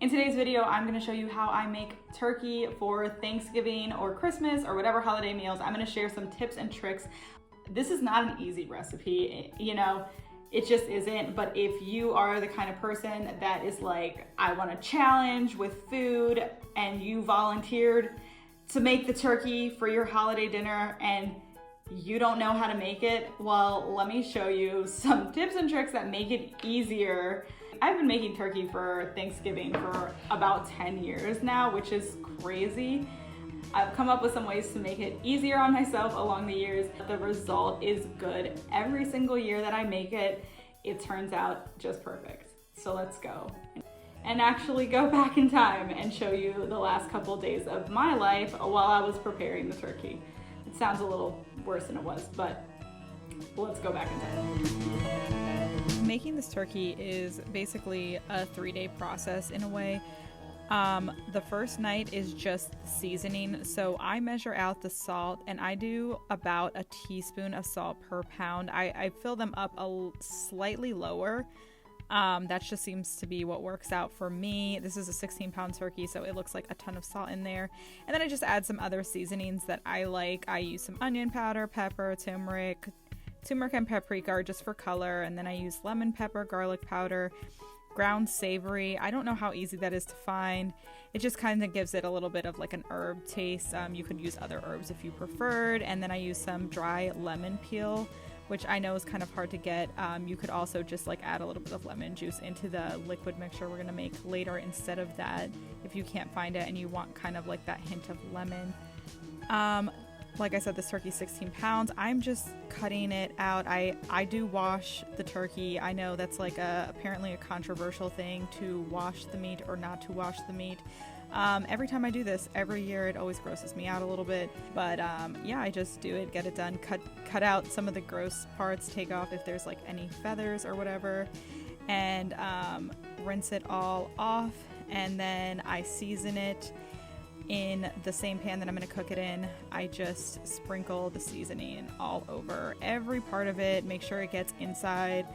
In today's video, I'm gonna show you how I make turkey for Thanksgiving or Christmas or whatever holiday meals. I'm gonna share some tips and tricks. This is not an easy recipe, you know, it just isn't. But if you are the kind of person that is like, I want a challenge with food, and you volunteered to make the turkey for your holiday dinner and you don't know how to make it, well, let me show you some tips and tricks that make it easier. I've been making turkey for Thanksgiving for about 10 years now, which is crazy. I've come up with some ways to make it easier on myself along the years. The result is good. Every single year that I make it, it turns out just perfect. So let's go and actually go back in time and show you the last couple days of my life while I was preparing the turkey. It sounds a little worse than it was, but let's go back in time. Making this turkey is basically a 3-day process in a way. The first night is just seasoning. So I measure out the salt and I do about a teaspoon of salt per pound. I fill them up slightly lower. That just seems to be what works out for me. This is a 16-pound turkey, so it looks like a ton of salt in there. And then I just add some other seasonings that I like. I use some onion powder, pepper, turmeric and paprika are just for color. And then I use lemon pepper, garlic powder, Ground Savory. I don't know how easy that is to find. It just kind of gives it a little bit of like an herb taste. You could use other herbs if you preferred. And then I use some dry lemon peel, which I know is kind of hard to get. You could also just like add a little bit of lemon juice into the liquid mixture we're gonna make later instead of that, if you can't find it and you want kind of like that hint of lemon. Like I said, this turkey is 16 pounds. I'm just cutting it out. I do wash the turkey. I know that's like apparently a controversial thing, to wash the meat or not to wash the meat. Every time I do this, every year, it always grosses me out a little bit. But yeah, I just do it, get it done, cut out some of the gross parts, take off if there's like any feathers or whatever, and rinse it all off. And then I season it in the same pan that I'm going to cook it in. I just sprinkle the seasoning all over every part of it, make sure it gets inside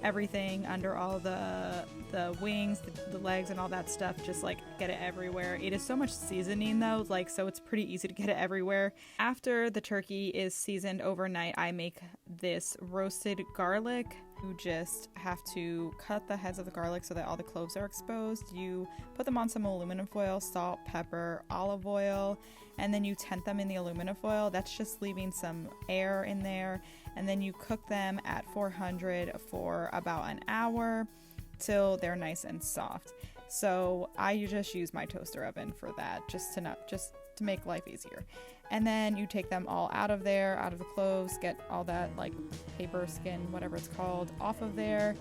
everything, under all the wings, the legs and all that stuff, just like get it everywhere. It is so much seasoning though, like, so it's pretty easy to get it everywhere. After the turkey is seasoned overnight, I make this roasted garlic. You just have to cut the heads of the garlic so that all the cloves are exposed. You put them on some aluminum foil, salt, pepper, olive oil, and then you tent them in the aluminum foil. That's just leaving some air in there. And then you cook them at 400 for about an hour till they're nice and soft. So I just use my toaster oven for that, just to make life easier. And then you take them all out of there, out of the cloves, get all that like paper, skin, whatever it's called, off of there.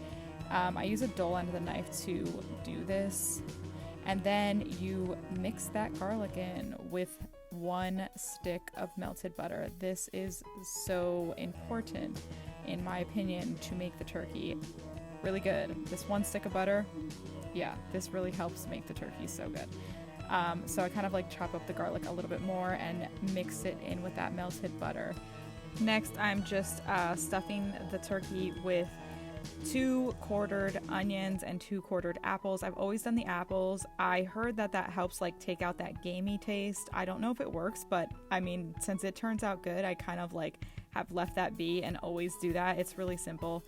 I use a dull end of the knife to do this. And then you mix that garlic in with 1 stick of melted butter. This is so important, in my opinion, to make the turkey really good. This 1 stick of butter, yeah, this really helps make the turkey so good. So I kind of like chop up the garlic a little bit more and mix it in with that melted butter. Next, I'm just stuffing the turkey with 2 quartered onions and 2 quartered apples. I've always done the apples. I heard that helps like take out that gamey taste. I don't know if it works, but I mean, since it turns out good, I kind of like have left that be and always do that. It's really simple.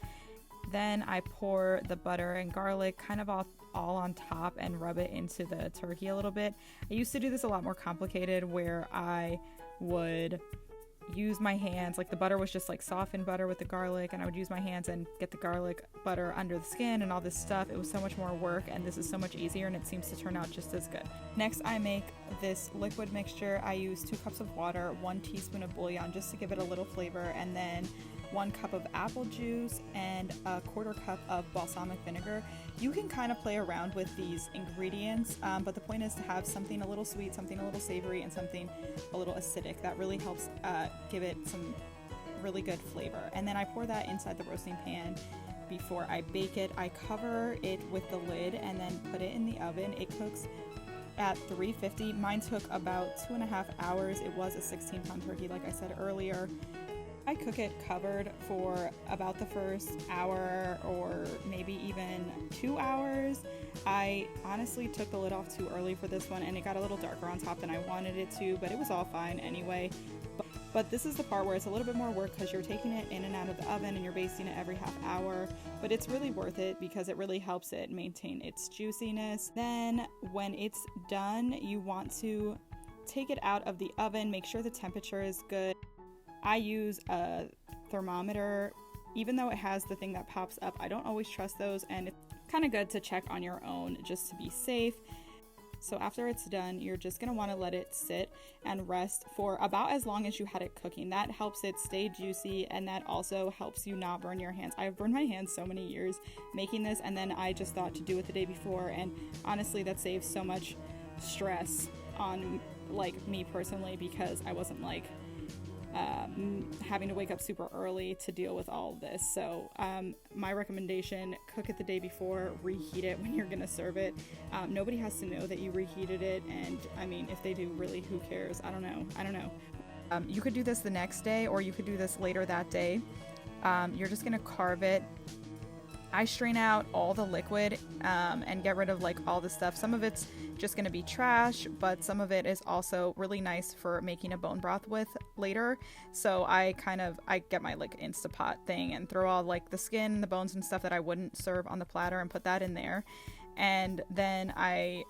Then I pour the butter and garlic kind of all on top and rub it into the turkey a little bit. I used to do this a lot more complicated, where I would use my hands, like the butter was just like softened butter with the garlic, and I would use my hands and get the garlic butter under the skin and all this stuff. It was so much more work, and this is so much easier, and it seems to turn out just as good. Next, I make this liquid mixture. I use 2 cups of water, 1 teaspoon of bouillon just to give it a little flavor, and then 1 cup of apple juice and a 1/4 cup of balsamic vinegar. You can kind of play around with these ingredients, but the point is to have something a little sweet, something a little savory, and something a little acidic. That really helps give it some really good flavor. And then I pour that inside the roasting pan before I bake it. I cover it with the lid and then put it in the oven. It cooks at 350. Mine took about 2.5 hours. It was a 16-pound turkey, like I said earlier. I cook it covered for about the first hour or maybe even 2 hours. I honestly took the lid off too early for this one and it got a little darker on top than I wanted it to, but it was all fine anyway. But this is the part where it's a little bit more work because you're taking it in and out of the oven and you're basting it every half hour, but it's really worth it because it really helps it maintain its juiciness. Then when it's done, you want to take it out of the oven, make sure the temperature is good. I use a thermometer. Even though it has the thing that pops up, I don't always trust those, and it's kind of good to check on your own just to be safe. So after it's done, you're just going to want to let it sit and rest for about as long as you had it cooking. That helps it stay juicy, and that also helps you not burn your hands. I've burned my hands so many years making this, and then I just thought to do it the day before, and honestly that saves so much stress on like me personally, because I wasn't like having to wake up super early to deal with all of this. So my recommendation, cook it the day before, reheat it when you're gonna serve it. Nobody has to know that you reheated it, and I mean, if they do, really, who cares? I don't know. You could do this the next day, or you could do this later that day. You're just gonna carve it. I strain out all the liquid and get rid of like all the stuff. Some of it's just going to be trash, but some of it is also really nice for making a bone broth with later. So I get my like Instapot thing and throw all like the skin, the bones and stuff that I wouldn't serve on the platter and put that in there. And then I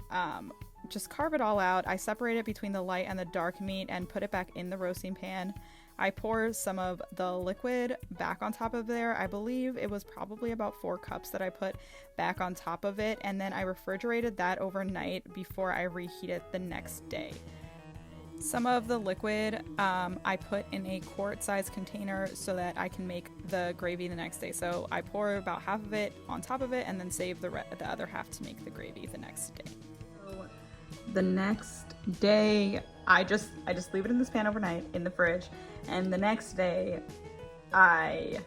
just carve it all out. I separate it between the light and the dark meat and put it back in the roasting pan. I pour some of the liquid back on top of there. I believe it was probably about 4 cups that I put back on top of it, and then I refrigerated that overnight before I reheat it the next day. Some of the liquid I put in a quart-sized container so that I can make the gravy the next day. So I pour about half of it on top of it and then save the other half to make the gravy the next day. So the next day, I just leave it in this pan overnight in the fridge, and the next day I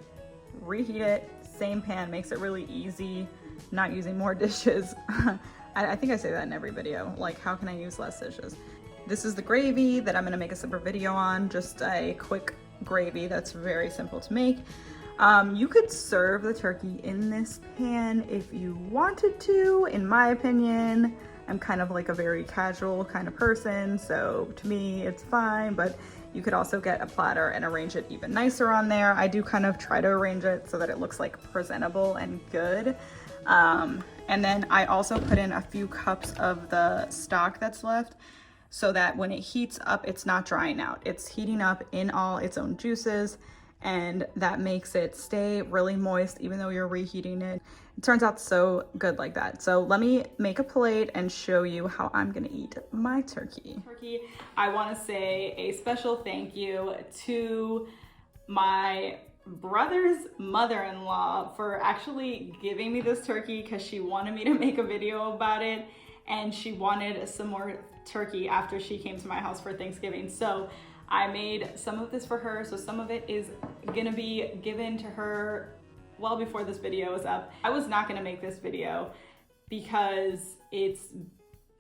reheat it, same pan, makes it really easy, not using more dishes. I think I say that in every video, like how can I use less dishes? This is the gravy that I'm gonna make a separate video on, just a quick gravy that's very simple to make. You could serve the turkey in this pan if you wanted to. In my opinion, I'm kind of like a very casual kind of person, so to me it's fine, but you could also get a platter and arrange it even nicer on there. I do kind of try to arrange it so that it looks like presentable and good. And then I also put in a few cups of the stock that's left so that when it heats up, it's not drying out. It's heating up in all its own juices, and that makes it stay really moist even though you're reheating it. It turns out so good like that. So let me make a plate and show you how I'm gonna eat my turkey. I wanna say a special thank you to my brother's mother-in-law for actually giving me this turkey because she wanted me to make a video about it, and she wanted some more turkey after she came to my house for Thanksgiving. So I made some of this for her, so some of it is gonna be given to her well before this video is up. I was not gonna make this video because it's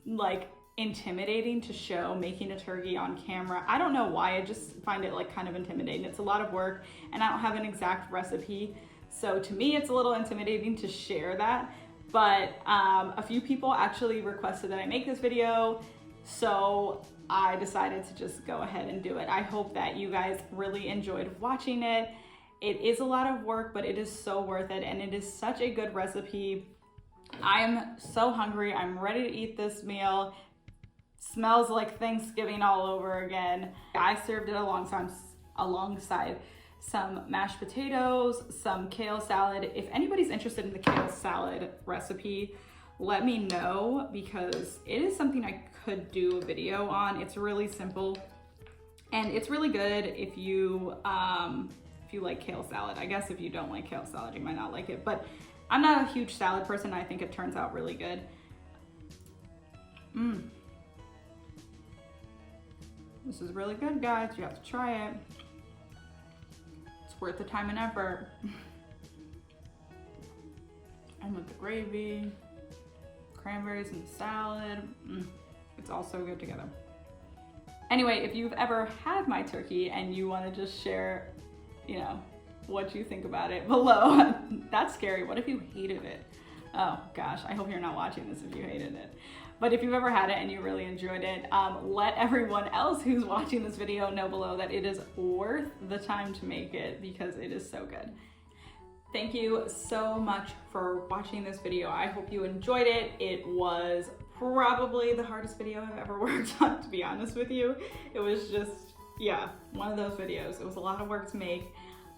like intimidating to show making a turkey on camera. I don't know why, I just find it like kind of intimidating. It's a lot of work and I don't have an exact recipe. So to me, it's a little intimidating to share that. But a few people actually requested that I make this video, so I decided to just go ahead and do it. I hope that you guys really enjoyed watching it. It is a lot of work, but it is so worth it, and it is such a good recipe. I'm so hungry. I'm ready to eat this meal. Smells like Thanksgiving all over again. I served it alongside some mashed potatoes, some kale salad. If anybody's interested in the kale salad recipe, let me know, because it is something I could do a video on. It's really simple and it's really good if you like kale salad. I guess if you don't like kale salad, you might not like it, but I'm not a huge salad person. I think it turns out really good. This is really good, guys. You have to try it. It's worth the time and effort. And with the gravy, cranberries and the salad, it's all so good together. Anyway, if you've ever had my turkey and you want to just share you know, what you think about it below. That's scary. What if you hated it? Oh gosh, I hope you're not watching this if you hated it. But if you've ever had it and you really enjoyed it, let everyone else who's watching this video know below that it is worth the time to make it because it is so good. Thank you so much for watching this video. I hope you enjoyed it. It was probably the hardest video I've ever worked on, to be honest with you. It was just, yeah, one of those videos. It was a lot of work to make.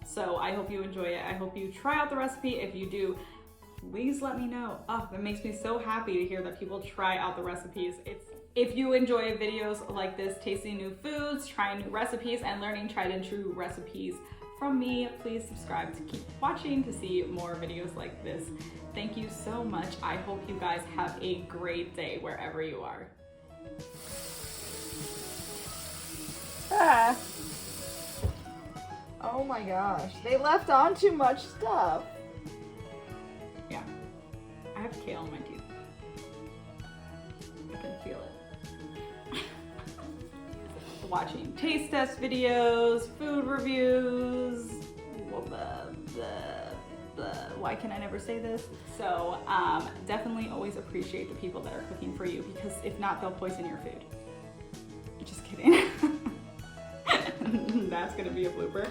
So I hope you enjoy it. I hope you try out the recipe. If you do, please let me know. Oh, that makes me so happy to hear that people try out the recipes. If you enjoy videos like this, tasting new foods, trying new recipes, and learning tried and true recipes from me, please subscribe to keep watching to see more videos like this. Thank you so much. I hope you guys have a great day wherever you are. Ah. Oh my gosh, they left on too much stuff. Yeah, I have kale in my teeth. I can feel it. Watching taste test videos, food reviews, why can I never say this? So definitely always appreciate the people that are cooking for you, because if not, they'll poison your food. Just kidding. That's gonna be a blooper.